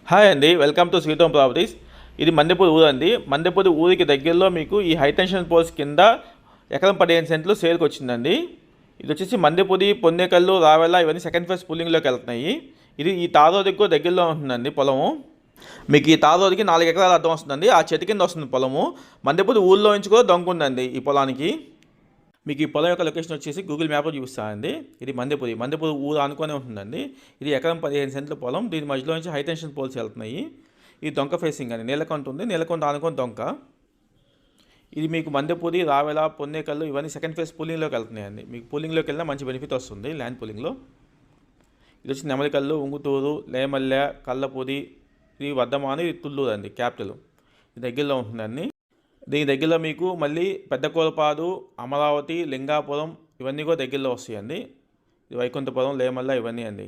Hi అండి, welcome to sweet home properties. ఇది మందెపూడి ఊరు అండి. మందెపూడి ఊరికి దగ్గరలో మీకు ఈ హై టెన్షన్ పోల్స్ కింద ఎకరం 15 సెంట్లు సేల్కి వచ్చిందండి. ఇది వచ్చేసి మందెపూడి, పొన్నేకల్లు, రావెల ఇవన్నీ సెకండ్ ఫేజ్ పుల్లింగ్లోకి వెళ్తున్నాయి. ఇది ఈ తార్ రోడ్డుకు దగ్గరలో ఉంటుందండి పొలము. మీకు ఈ తార్ రోడ్డుకి 4 ఎకరాలు అర్థం వస్తుందండి. ఆ చెట్టు కింద వస్తుంది పొలము. మందెపూడి ఊళ్ళో నుంచి కూడా దొంగ ఈ పొలానికి. మీకు ఈ పొలం యొక్క లొకేషన్ వచ్చేసి గూగుల్ మ్యాప్లో చూపిస్తానండి. ఇది మందెపూడి ఊరు అనుకునే ఉంటుందండి. ఇది ఎకరం 15 సెంట్ల పొలం. దీని మధ్యలో నుంచి హై టెన్షన్ పోల్స్ వెళ్తున్నాయి. ఇది దొంక ఫేసింగ్ అండి. నీలకొండ ఉంది, నీలకొండ ఆనుకొని దొంక. ఇది మీకు మందెపూడి, రావెల, పొన్నేకల్లు ఇవన్నీ సెకండ్ ఫేజ్ పూలింగ్లోకి వెళ్తున్నాయండి. మీకు పూలింగ్లోకి వెళ్ళినా మంచి బెనిఫిట్ వస్తుంది ల్యాండ్ పూలింగ్లో. ఇది వచ్చి నెమలికల్లు, ఉంగుటూరు, లేమల్లె, కల్లపూడి, ఇది వర్ధమాని, ఇది తుళ్ళూరు అండి క్యాపిటల్. ఇది దగ్గరలో ఉంటుందండి. దీని దగ్గరలో మీకు మళ్ళీ పెద్ద కోలపాడు, అమరావతి, లింగాపురం ఇవన్నీ కూడా దగ్గరలో వస్తాయండి. వైకుంఠపురం, లేమల్ల ఇవన్నీ అండి.